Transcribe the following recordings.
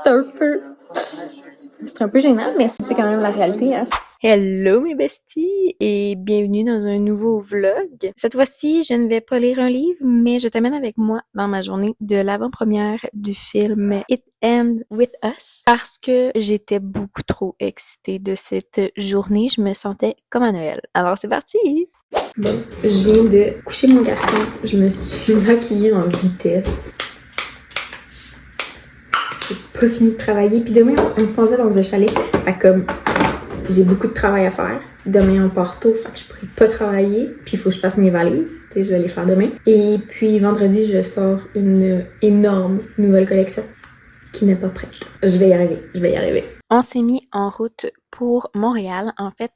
C'est un peu... C'est un peu gênant, mais c'est quand même la réalité, hein. Hello mes besties et bienvenue dans un nouveau vlog. Cette fois-ci, je ne vais pas lire un livre, mais je t'amène avec moi dans ma journée de l'avant-première du film It Ends With Us parce que j'étais beaucoup trop excitée de cette journée. Je me sentais comme à Noël. Alors c'est parti! Bon, je viens de coucher mon garçon. Je me suis maquillée en vitesse. J'ai pas fini de travailler. Puis demain, on s'en va dans un chalet. Fait comme j'ai beaucoup de travail à faire. Demain, on part tôt, fait que je pourrais pas travailler. Puis il faut que je fasse mes valises. Tu sais, je vais les faire demain. Et puis vendredi, je sors une énorme nouvelle collection qui n'est pas prête. Je vais y arriver. On s'est mis en route pour Montréal. En fait,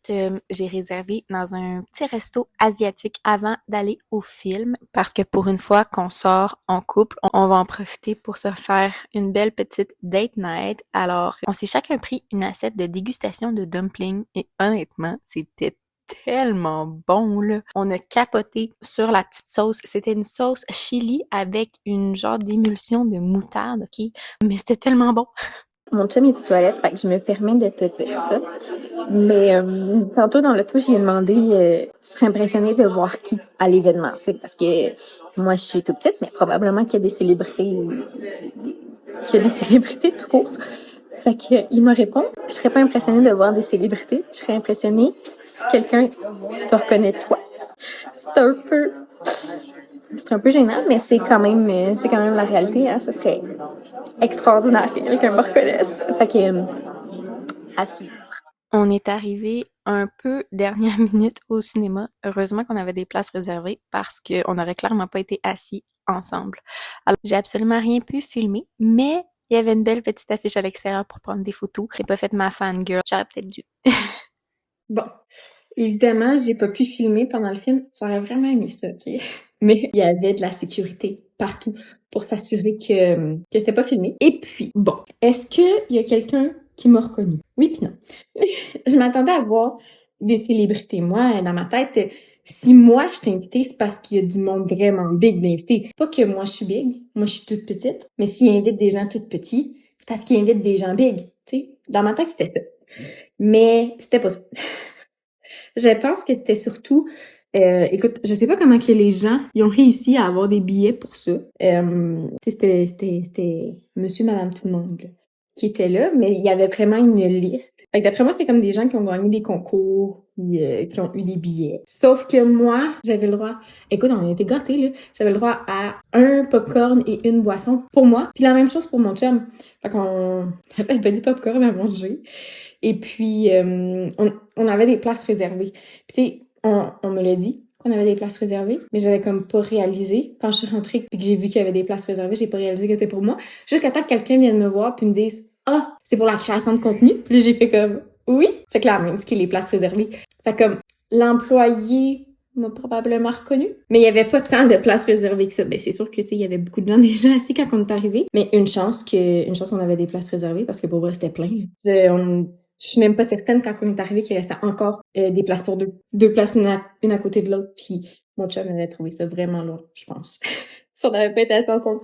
j'ai réservé dans un petit resto asiatique avant d'aller au film parce que pour une fois qu'on sort en couple, on va en profiter pour se faire une belle petite date night. Alors, on s'est chacun pris une assiette de dégustation de dumplings et honnêtement, c'était tellement bon, là. On a capoté sur la petite sauce. C'était une sauce chili avec une genre d'émulsion de moutarde, ok? Mais c'était tellement bon. Mon chum est aux toilettes, fait que je me permets de te dire ça. Mais tantôt dans l'auto, j'ai demandé tu serais impressionnée de voir qui à l'événement, tu sais, parce que moi je suis toute petite, mais probablement qu'il y a des célébrités tout court. Fait que il me répond, je serais pas impressionnée de voir des célébrités, je serais impressionnée si quelqu'un te reconnaît toi. C'est un peu gênant, mais c'est quand même la réalité, hein. Ce serait extraordinaire que quelqu'un me reconnaisse. Fait que, à suivre. On est arrivé un peu dernière minute au cinéma. Heureusement qu'on avait des places réservées parce qu'on n'aurait clairement pas été assis ensemble. Alors, j'ai absolument rien pu filmer, mais il y avait une belle petite affiche à l'extérieur pour prendre des photos. J'ai pas fait ma fangirl. J'aurais peut-être dû. Bon. Évidemment, j'ai pas pu filmer pendant le film. J'aurais vraiment aimé ça, ok? Mais il y avait de la sécurité partout pour s'assurer que c'était pas filmé. Et puis, bon, est-ce que il y a quelqu'un qui m'a reconnu? Oui puis non. Je m'attendais à voir des célébrités. Moi, dans ma tête, si moi je t'ai invitée, c'est parce qu'il y a du monde vraiment big d'invités. Pas que moi je suis big, moi je suis toute petite, mais s'il invite des gens tout petits, c'est parce qu'il invite des gens big, tu sais. Dans ma tête, c'était ça. Mais c'était pas ça. Je pense que c'était surtout... écoute, je sais pas comment que les gens ils ont réussi à avoir des billets pour ça. C'était monsieur, madame, tout le monde là, qui était là, mais il y avait vraiment une liste. Fait que d'après moi, c'était comme des gens qui ont gagné des concours, qui ont eu des billets. Sauf que moi, j'avais le droit... Écoute, on était gâtés, là. J'avais le droit à un popcorn et une boisson pour moi. Puis la même chose pour mon chum. Fait qu'on avait pas du popcorn à manger. Et puis, on avait des places réservées. Puis tu sais, on me l'a dit qu'on avait des places réservées, mais j'avais comme pas réalisé. Quand je suis rentrée puis que j'ai vu qu'il y avait des places réservées, j'ai pas réalisé que c'était pour moi. Jusqu'à temps que quelqu'un vienne me voir puis me dise « Ah, c'est pour la création de contenu? » Puis là, j'ai fait comme « Oui! » Fait que là, elle m'a indiqué les places réservées. Fait comme, l'employé m'a probablement reconnu. Mais il y avait pas tant de places réservées que ça. Ben, c'est sûr que, tu sais, il y avait beaucoup de gens déjà assis quand on est arrivé. Mais une chance qu'on avait des places réservées parce que pour vrai, c'était plein. Je suis même pas certaine quand on est arrivé qu'il restait encore des places pour deux. Deux places une à côté de l'autre. Puis mon chum avait trouvé ça vraiment long, je pense. Ça n'avait pas été assez ensemble.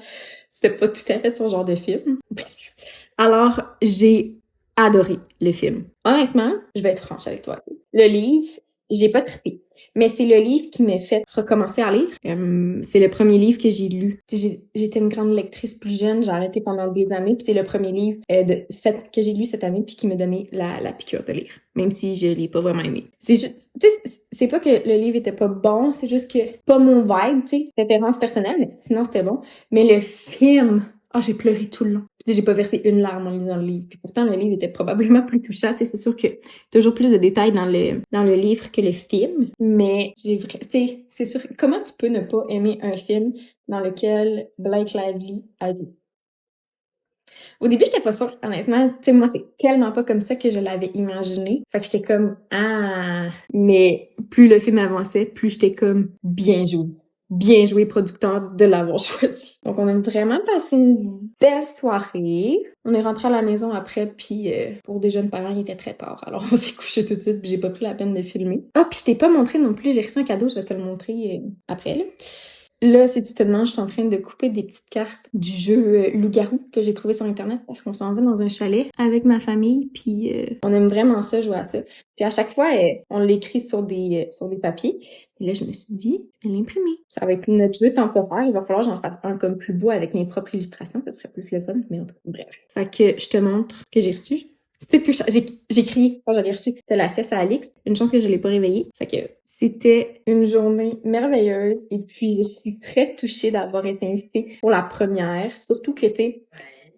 C'était pas tout à fait son genre de film. Bref. Alors, j'ai adoré le film. Honnêtement, je vais être franche avec toi. Le livre, j'ai pas trippé. Mais c'est le livre qui m'a fait recommencer à lire. C'est le premier livre que j'ai lu. J'étais une grande lectrice plus jeune, j'ai arrêté pendant des années, puis c'est le premier livre que j'ai lu cette année, puis qui m'a donné la piqûre de lire, même si je l'ai pas vraiment aimé. C'est juste, tu sais, c'est pas que le livre était pas bon, c'est juste que pas mon vibe, tu sais, préférence personnelle, mais sinon c'était bon. Mais le film, j'ai pleuré tout le long. Puis, j'ai pas versé une larme en lisant le livre. Puis pourtant, le livre était probablement plus touchant. Tu sais, c'est sûr que toujours plus de détails dans le livre que le film. Mais tu sais, c'est sûr. Comment tu peux ne pas aimer un film dans lequel Blake Lively a joué? Au début, j'étais pas sûre, honnêtement. Tu sais, moi, c'est tellement pas comme ça que je l'avais imaginé. Fait que j'étais comme, mais plus le film avançait, plus j'étais comme, bien joué. Bien joué, producteur, de l'avoir choisi. Donc, on a vraiment passé une belle soirée. On est rentré à la maison après, puis pour des jeunes parents, il était très tard. Alors, on s'est couché tout de suite, puis j'ai pas pris la peine de filmer. Ah, puis je t'ai pas montré non plus, j'ai reçu un cadeau, je vais te le montrer après, là. Là, si tu te demandes, je suis en train de couper des petites cartes du jeu Loup-garou que j'ai trouvé sur Internet parce qu'on s'en va dans un chalet avec ma famille, puis on aime vraiment ça, jouer à ça. Puis à chaque fois, on l'écrit sur des papiers. Et là, je me suis dit, je vais l'imprimer. Ça va être notre jeu temporaire. Il va falloir que j'en fasse un comme plus beau avec mes propres illustrations. Ça serait plus le fun, mais en tout cas, bref. Fait que je te montre ce que j'ai reçu. C'était touchant. J'ai crié quand j'avais reçu. C'était la sieste à Alix. Une chance que je l'ai pas réveillée. Fait que c'était une journée merveilleuse. Et puis, je suis très touchée d'avoir été invitée pour la première. Surtout que,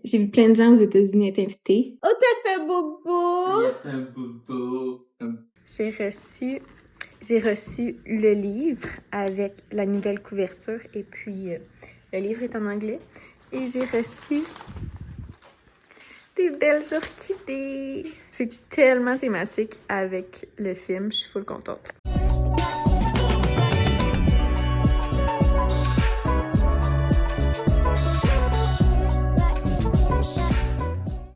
j'ai vu plein de gens aux États-Unis être invités. Oh, t'as fait bobo! Il a fait un bobo. J'ai reçu le livre avec la nouvelle couverture. Et puis, le livre est en anglais. Et j'ai reçu des belles orchidées. C'est tellement thématique avec le film. Je suis full contente.